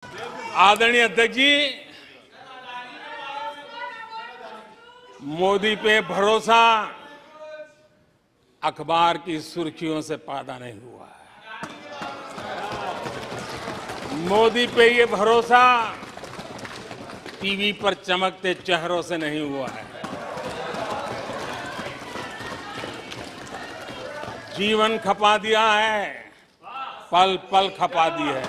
आदरणीय अध्यक्ष जी, मोदी पे भरोसा अखबार की सुर्खियों से पैदा नहीं हुआ है। मोदी पे ये भरोसा टीवी पर चमकते चेहरों से नहीं हुआ है। जीवन खपा दिया है, पल पल खपा दी है,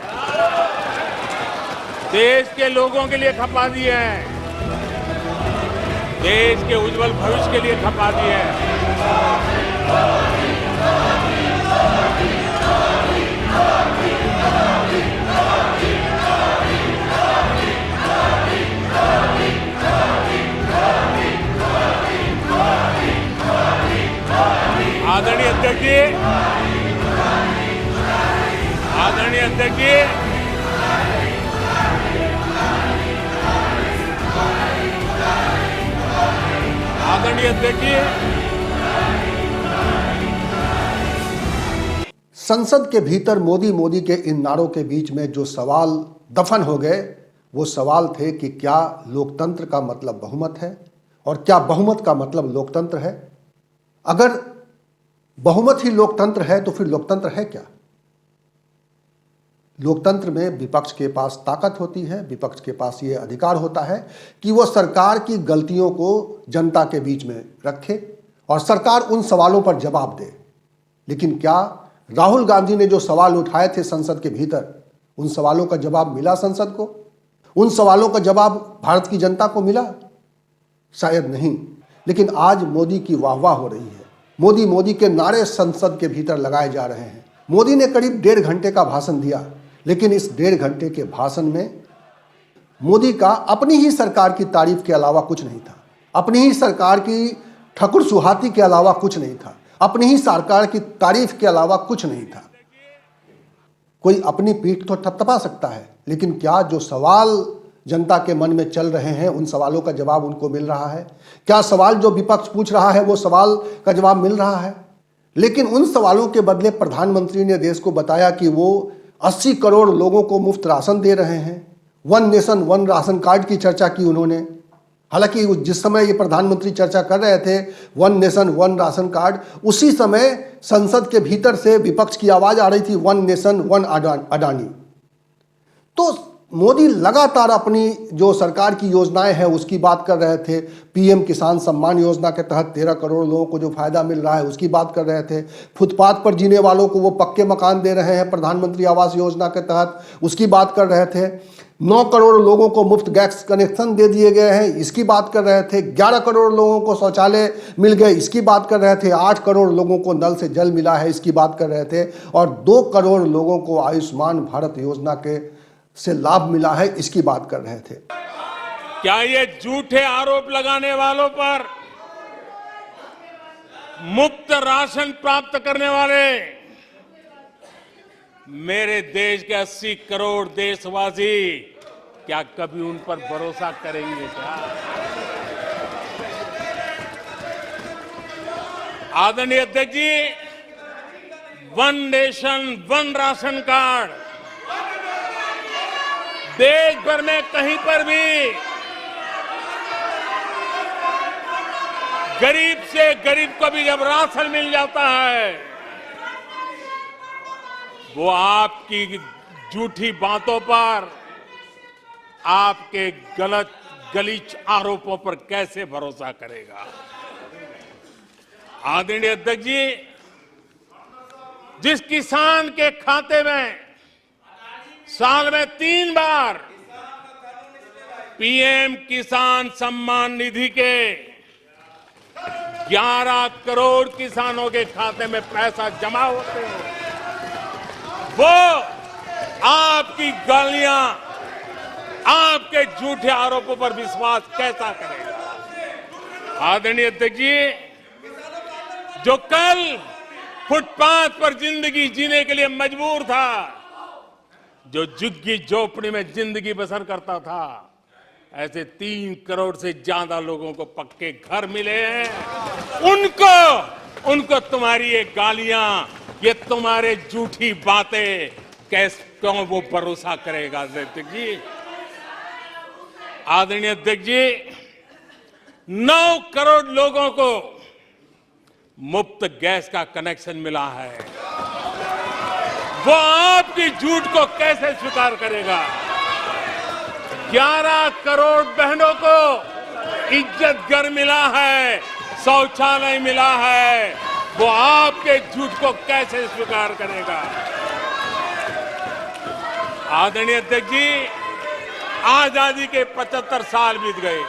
देश के लोगों के लिए खपा दी है, देश के उज्जवल भविष्य के लिए खपा दी है। आदरणीय अध्यक्ष जी, आदरणीय अध्यक्ष जी, आदरणीय अध्यक्ष जी, संसद के भीतर मोदी के इन नारों के बीच में जो सवाल दफन हो गए, वो सवाल थे कि क्या लोकतंत्र का मतलब बहुमत है और क्या बहुमत का मतलब लोकतंत्र है। अगर बहुमत ही लोकतंत्र है तो फिर लोकतंत्र है क्या। लोकतंत्र में विपक्ष के पास ताकत होती है, विपक्ष के पास ये अधिकार होता है कि वो सरकार की गलतियों को जनता के बीच में रखे और सरकार उन सवालों पर जवाब दे। लेकिन क्या राहुल गांधी ने जो सवाल उठाए थे संसद के भीतर, उन सवालों का जवाब मिला संसद को? उन सवालों का जवाब भारत की जनता को मिला? शायद नहीं। लेकिन आज मोदी की वाहवाह हो रही है, मोदी के नारे संसद के भीतर लगाए जा रहे हैं। मोदी ने करीब 1.5 घंटे का भाषण दिया, लेकिन इस 1.5 घंटे के भाषण में मोदी का अपनी ही सरकार की तारीफ के अलावा कुछ नहीं था, अपनी ही सरकार की ठकुर सुहाती के अलावा कुछ नहीं था, अपनी ही सरकार की तारीफ के अलावा कुछ नहीं था। कोई अपनी पीठ तो थपथपा सकता है, लेकिन क्या जो सवाल जनता के मन में चल रहे हैं उन सवालों का जवाब उनको मिल रहा है? क्या सवाल जो विपक्ष पूछ रहा है वो सवाल का जवाब मिल रहा है? लेकिन उन सवालों के बदले प्रधानमंत्री ने देश को बताया कि वो 80 करोड़ लोगों को मुफ्त राशन दे रहे हैं। One nation one ration card की चर्चा की उन्होंने। हालांकि जिस समय ये प्रधानमंत्री चर्चा कर रहे थे one nation one ration card, उसी समय संसद के भीतर से विपक्ष की आवाज आ रही थी वन नेशन वन अडानी। तो मोदी लगातार अपनी जो सरकार की योजनाएं हैं उसकी बात कर रहे थे। पीएम किसान सम्मान योजना के तहत 13 करोड़ लोगों को जो फायदा मिल रहा है उसकी बात कर रहे थे। फुटपाथ पर जीने वालों को वो पक्के मकान दे रहे हैं प्रधानमंत्री आवास योजना के तहत, उसकी बात कर रहे थे। 9 करोड़ लोगों को मुफ्त गैस कनेक्शन दे दिए गए हैं, इसकी बात कर रहे थे। 11 करोड़ लोगों को शौचालय मिल गए, इसकी बात कर रहे थे। 8 करोड़ लोगों को नल से जल मिला है, इसकी बात कर रहे थे। और 2 करोड़ लोगों को आयुष्मान भारत योजना के से लाभ मिला है, इसकी बात कर रहे थे। क्या ये झूठे आरोप लगाने वालों पर मुफ्त राशन प्राप्त करने वाले मेरे देश के 80 करोड़ देशवासी क्या कभी उन पर भरोसा करेंगे क्या? आदरणीय अध्यक्ष जी, one nation one ration card देश भर में कहीं पर भी गरीब से गरीब को भी जब राशन मिल जाता है, वो आपकी झूठी बातों पर, आपके गलत गलीच आरोपों पर कैसे भरोसा करेगा? आदरणीय अध्यक्ष जी, जिस किसान के खाते में साल में 3 बार पीएम किसान सम्मान निधि के 11 करोड़ किसानों के खाते में पैसा जमा होते हैं, वो आपकी गालियां, आपके झूठे आरोपों पर विश्वास कैसा करेगा? आदरणीय अध्यक्ष जी, जो कल फुटपाथ पर जिंदगी जीने के लिए मजबूर था, जो झुग्गी झोपड़ी में जिंदगी बसर करता था, ऐसे 3 करोड़ से ज्यादा लोगों को पक्के घर मिले हैं। उनको तुम्हारी ये गालियां, ये तुम्हारे झूठी बातें क्यों वो भरोसा करेगा अध्यक्ष जी? आदरणीय अध्यक्ष जी, 9 करोड़ लोगों को मुफ्त गैस का कनेक्शन मिला है। वो आपकी झूठ को कैसे स्वीकार करेगा? 11 करोड़ बहनों को इज्जत घर मिला है, शौचालय मिला है, वो आपके झूठ को कैसे स्वीकार करेगा? आदरणीय अध्यक्ष जी, आजादी के 75 साल बीत गए।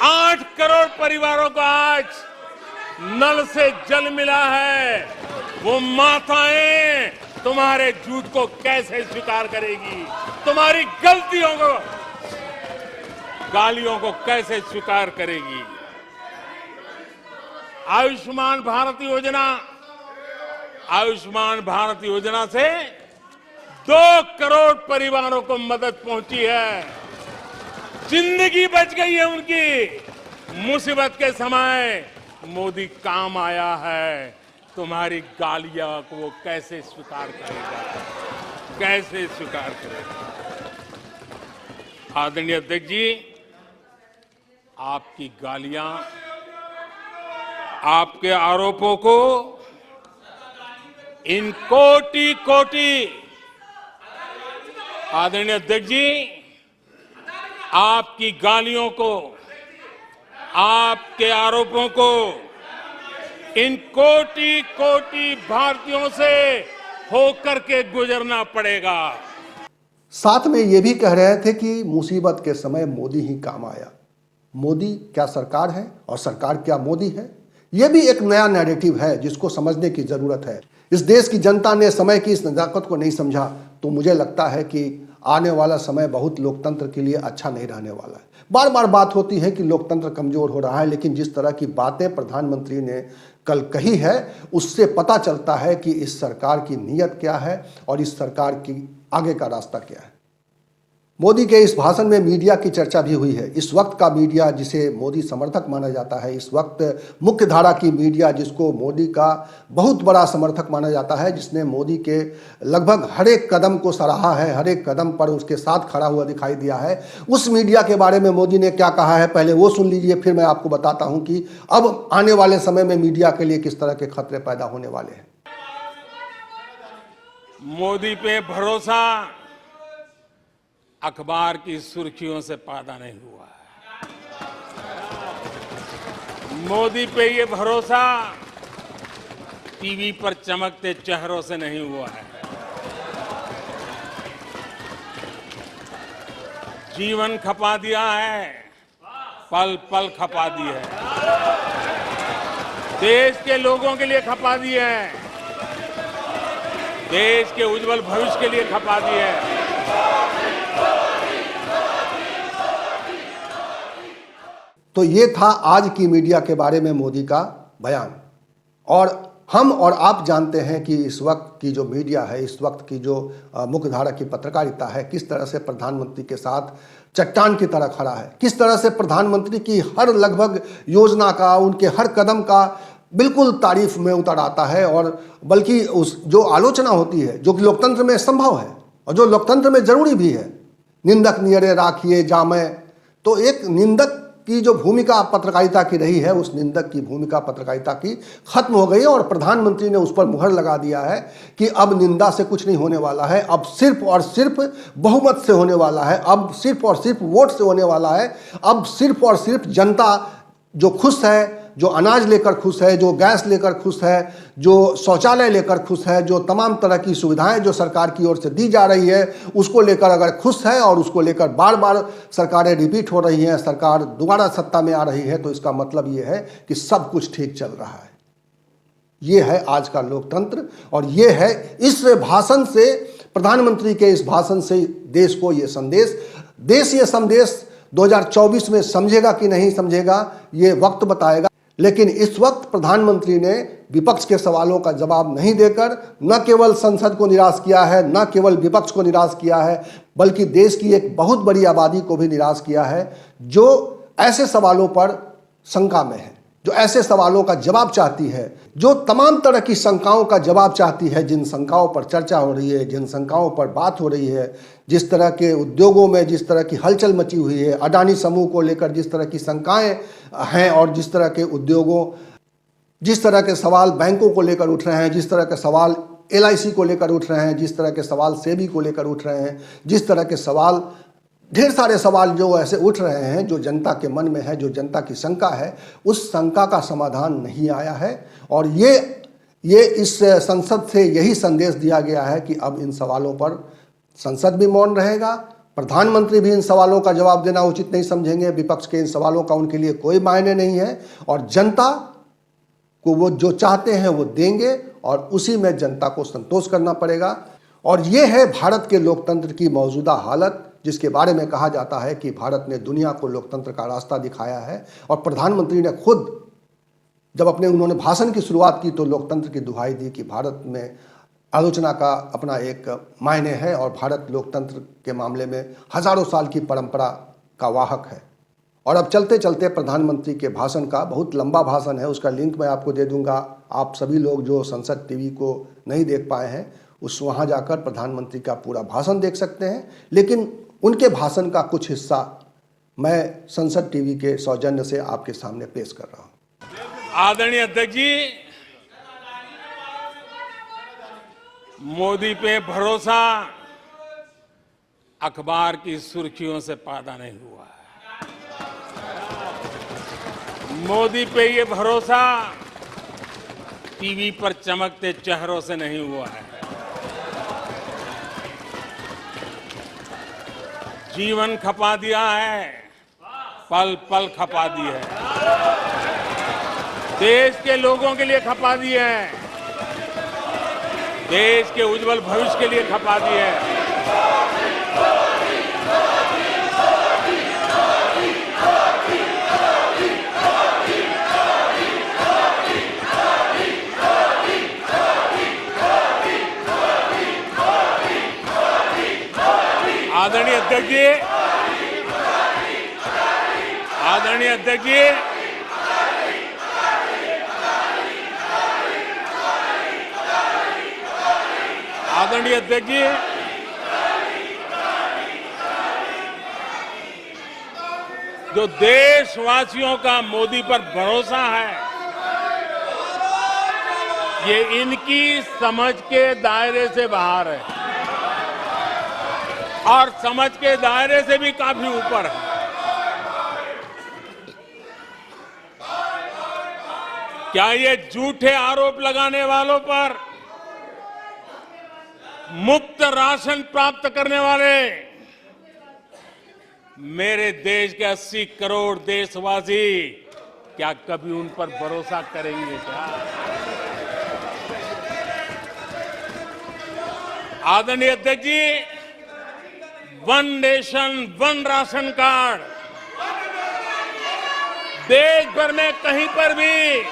8 करोड़ परिवारों को आज नल से जल मिला है। वो माताएं तुम्हारे झूठ को कैसे स्वीकार करेगी? तुम्हारी गलतियों को, गालियों को कैसे स्वीकार करेगी? आयुष्मान भारत योजना, आयुष्मान भारत योजना से 2 करोड़ परिवारों को मदद पहुंची है। जिंदगी बच गई है उनकी। मुसीबत के समय मोदी काम आया है। तुम्हारी गालियां को वो कैसे स्वीकार करेगा? कैसे स्वीकार करेगा? आदरणीय अध्यक्ष जी, आपकी गालियां, आपके आरोपों को इन कोटि आदरणीय अध्यक्ष जी, आपकी गालियों को, आपके आरोपों को इन कोटि भारतीयों से होकर के गुजरना पड़ेगा। साथ में ये भी कह रहे थे कि मुसीबत के समय मोदी ही काम आया। मोदी क्या सरकार है और सरकार क्या मोदी है? यह भी एक नया नैरेटिव है जिसको समझने की जरूरत है। इस देश की जनता ने समय की इस नजाकत को नहीं समझा तो मुझे लगता है कि आने वाला समय बहुत लोकतंत्र के लिए अच्छा नहीं रहने वाला है। बार बार बात होती है कि लोकतंत्र कमजोर हो रहा है, लेकिन जिस तरह की बातें प्रधानमंत्री ने कल कही है उससे पता चलता है कि इस सरकार की नीयत क्या है और इस सरकार की आगे का रास्ता क्या है। मोदी के इस भाषण में मीडिया की चर्चा भी हुई है। इस वक्त का मीडिया जिसे मोदी समर्थक माना जाता है, इस वक्त मुख्य धारा की मीडिया जिसको मोदी का बहुत बड़ा समर्थक माना जाता है, जिसने मोदी के लगभग हर एक कदम को सराहा है, हर एक कदम पर उसके साथ खड़ा हुआ दिखाई दिया है, उस मीडिया के बारे में मोदी ने क्या कहा है पहले वो सुन लीजिए, फिर मैं आपको बताता हूं कि अब आने वाले समय में मीडिया के लिए किस तरह के खतरे पैदा होने वाले हैं। मोदी पे भरोसा अखबार की सुर्खियों से पैदा नहीं हुआ है। मोदी पे ये भरोसा टीवी पर चमकते चेहरों से नहीं हुआ है। जीवन खपा दिया है, पल पल खपा दी है, देश के लोगों के लिए खपा दी है, देश के उज्जवल भविष्य के लिए खपा दी है। तो ये था आज की मीडिया के बारे में मोदी का बयान। और हम और आप जानते हैं कि इस वक्त की जो मीडिया है, इस वक्त की जो मुख्यधारा की पत्रकारिता है, किस तरह से प्रधानमंत्री के साथ चट्टान की तरह खड़ा है, किस तरह से प्रधानमंत्री की हर लगभग योजना का, उनके हर कदम का बिल्कुल तारीफ में उतर आता है। और बल्कि उस जो आलोचना होती है जो कि लोकतंत्र में संभव है और जो लोकतंत्र में जरूरी भी है, निंदक नियरे राखिए जामे, तो एक निंदक की जो भूमिका पत्रकारिता की रही है, उस निंदक की भूमिका पत्रकारिता की खत्म हो गई है और प्रधानमंत्री ने उस पर मुहर लगा दिया है कि अब निंदा से कुछ नहीं होने वाला है, अब सिर्फ और सिर्फ बहुमत से होने वाला है, अब सिर्फ और सिर्फ वोट से होने वाला है, अब सिर्फ और सिर्फ जनता जो खुश है, जो अनाज लेकर खुश है, जो गैस लेकर खुश है, जो शौचालय लेकर खुश है, जो तमाम तरह की सुविधाएं जो सरकार की ओर से दी जा रही है उसको लेकर अगर खुश है और उसको लेकर बार बार सरकारें रिपीट हो रही हैं, सरकार दोबारा सत्ता में आ रही है, तो इसका मतलब ये है कि सब कुछ ठीक चल रहा है। ये है आज का लोकतंत्र और ये है इस भाषण से, प्रधानमंत्री के इस भाषण से देश को ये संदेश, देश ये संदेश 2024 में समझेगा कि नहीं समझेगा ये वक्त बताएगा। लेकिन इस वक्त प्रधानमंत्री ने विपक्ष के सवालों का जवाब नहीं देकर न केवल संसद को निराश किया है, न केवल विपक्ष को निराश किया है, बल्कि देश की एक बहुत बड़ी आबादी को भी निराश किया है जो ऐसे सवालों पर शंका में है, जो ऐसे सवालों का जवाब चाहती है, जो तमाम तरह की शंकाओं का जवाब चाहती है, जिन शंकाओं पर चर्चा हो रही है, जिन शंकाओं पर बात हो रही है, जिस तरह के उद्योगों में जिस तरह की हलचल मची हुई है, अडानी समूह को लेकर जिस तरह की शंकाएं हैं और जिस तरह के उद्योगों, जिस तरह के सवाल बैंकों को लेकर उठ रहे हैं, जिस तरह के सवाल LIC को लेकर उठ रहे हैं, जिस तरह के सवाल सेबी को लेकर उठ रहे हैं, जिस तरह के सवाल, ढेर सारे सवाल जो ऐसे उठ रहे हैं, जो जनता के मन में है, जो जनता की शंका है, उस शंका का समाधान नहीं आया है। और ये इस संसद से यही संदेश दिया गया है कि अब इन सवालों पर संसद भी मौन रहेगा, प्रधानमंत्री भी इन सवालों का जवाब देना उचित नहीं समझेंगे, विपक्ष के इन सवालों का उनके लिए कोई मायने नहीं है, और जनता को वो जो चाहते हैं वो देंगे और उसी में जनता को संतोष करना पड़ेगा। और ये है भारत के लोकतंत्र की मौजूदा हालत, जिसके बारे में कहा जाता है कि भारत ने दुनिया को लोकतंत्र का रास्ता दिखाया है। और प्रधानमंत्री ने खुद जब उन्होंने भाषण की शुरुआत की तो लोकतंत्र की दुहाई दी कि भारत में आलोचना का अपना एक मायने है और भारत लोकतंत्र के मामले में हजारों साल की परंपरा का वाहक है। और अब चलते चलते प्रधानमंत्री के भाषण का, बहुत लंबा भाषण है, उसका लिंक मैं आपको दे दूंगा। आप सभी लोग जो संसद टीवी को नहीं देख पाए हैं वहाँ जाकर प्रधानमंत्री का पूरा भाषण देख सकते हैं। लेकिन उनके भाषण का कुछ हिस्सा मैं संसद टीवी के सौजन्य से आपके सामने पेश कर रहा हूं। आदरणीय अध्यक्ष जी, मोदी पे भरोसा अखबार की सुर्खियों से पैदा नहीं हुआ है। मोदी पे ये भरोसा टीवी पर चमकते चेहरों से नहीं हुआ है। जीवन खपा दिया है, पल पल खपा दी है, देश के लोगों के लिए खपा दी है, देश के उज्जवल भविष्य के लिए खपा दी है। आदरणीय अध्यक्ष जी, आदरणीय अध्यक्ष जी, आदरणीय अध्यक्ष जी, जो देशवासियों का मोदी पर भरोसा है, ये इनकी समझ के दायरे से बाहर है और समझ के दायरे से भी काफी ऊपर है। क्या ये झूठे आरोप लगाने वालों पर मुफ्त राशन प्राप्त करने वाले मेरे देश के 80 करोड़ देशवासी क्या कभी उन पर भरोसा करेंगे क्या? आदरणीय अध्यक्ष जी, one nation one ration card देश भर में कहीं पर भी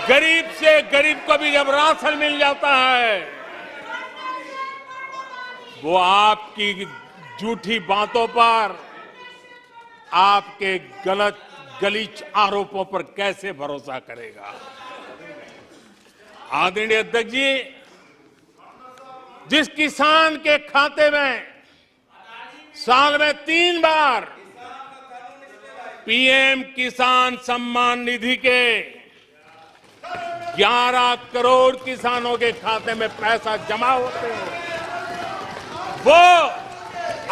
गरीब से गरीब को भी जब राशन मिल जाता है, वो आपकी झूठी बातों पर, आपके गलत गलीच आरोपों पर कैसे भरोसा करेगा? आदरणीय अध्यक्ष जी, जिस किसान के खाते में साल में 3 बार PM किसान सम्मान निधि के 11 करोड़ किसानों के खाते में पैसा जमा होते हैं, वो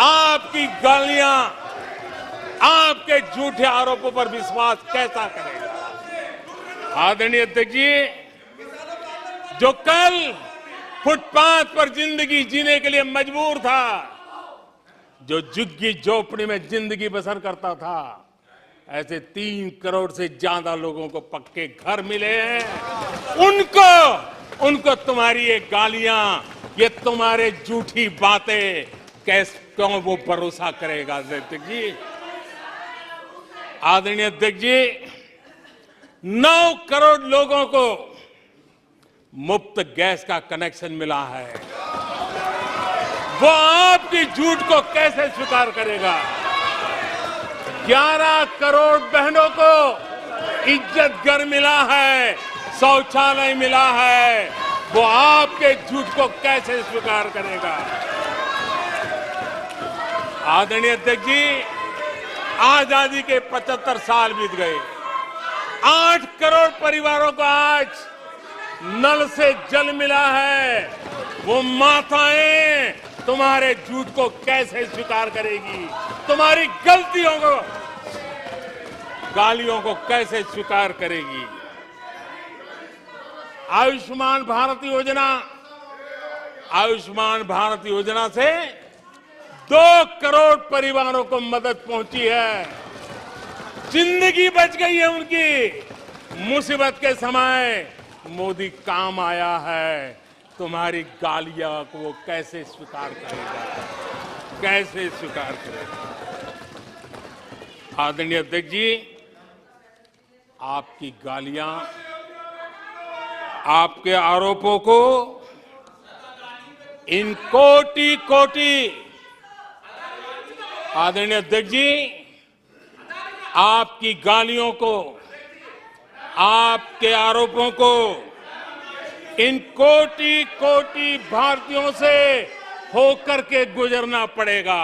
आपकी गालियां, आपके झूठे आरोपों पर विश्वास कैसा करेगा? आदरणीय अध्यक्ष जी, जो कल फुटपाथ पर जिंदगी जीने के लिए मजबूर था, जो झुग्गी झोपड़ी में जिंदगी बसर करता था, ऐसे 3 करोड़ से ज्यादा लोगों को पक्के घर मिले हैं। उनको तुम्हारी ये गालियां, ये तुम्हारे झूठी बातें क्यों वो भरोसा करेगा? अध्यक्ष जी, आदरणीय अध्यक्ष जी, 9 करोड़ लोगों को मुफ्त गैस का कनेक्शन मिला है, वो आपकी झूठ को कैसे स्वीकार करेगा? 11 करोड़ बहनों को इज्जत घर मिला है, शौचालय मिला है, वो आपके झूठ को कैसे स्वीकार करेगा? आदरणीय अध्यक्ष जी, आजादी के 75 साल बीत गए। 8 करोड़ परिवारों को आज नल से जल मिला है। वो माताएं तुम्हारे झूठ को कैसे स्वीकार करेगी? तुम्हारी गलतियों को, गालियों को कैसे स्वीकार करेगी? आयुष्मान भारत योजना, आयुष्मान भारत योजना से 2 करोड़ परिवारों को मदद पहुंची है। जिंदगी बच गई है उनकी। मुसीबत के समय मोदी काम आया है। तुम्हारी गालियां को वो कैसे स्वीकार करेगा? कैसे स्वीकार करेगा? आदरणीय अध्यक्ष जी, आपकी गालियां, आपके आरोपों को इन कोटि कोटि, आदरणीय अध्यक्ष जी, आपकी गालियों को, आपके आरोपों को इन कोटि कोटि भारतीयों से होकर के गुजरना पड़ेगा,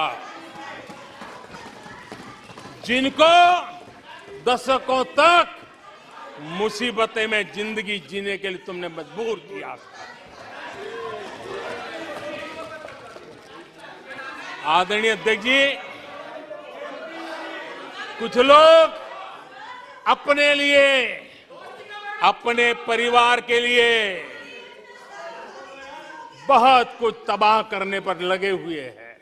जिनको दशकों तक मुसीबतें में जिंदगी जीने के लिए तुमने मजबूर किया। आदरणीय अध्यक्ष जी, कुछ लोग अपने लिए, अपने परिवार के लिए बहुत कुछ तबाह करने पर लगे हुए हैं।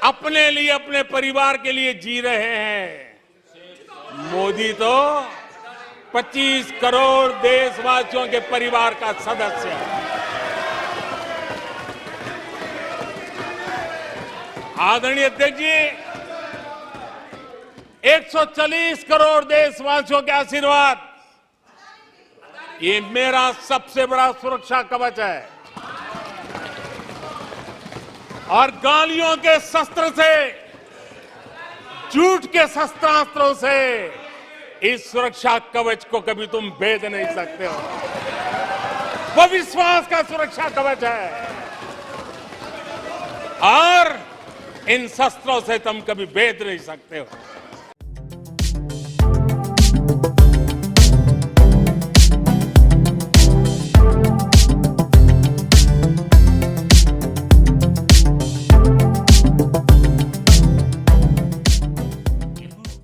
अपने लिए, अपने परिवार के लिए जी रहे हैं। मोदी तो 25 करोड़ देशवासियों के परिवार का सदस्य है। आदरणीय अध्यक्ष जी, 140 करोड़ देशवासियों के आशीर्वाद, ये मेरा सबसे बड़ा सुरक्षा कवच है। और गालियों के शस्त्र से, झूठ के शस्त्रास्त्रों से इस सुरक्षा कवच को कभी तुम भेद नहीं सकते हो। वो विश्वास का सुरक्षा कवच है और इन शस्त्रों से तुम कभी भेद नहीं सकते हो।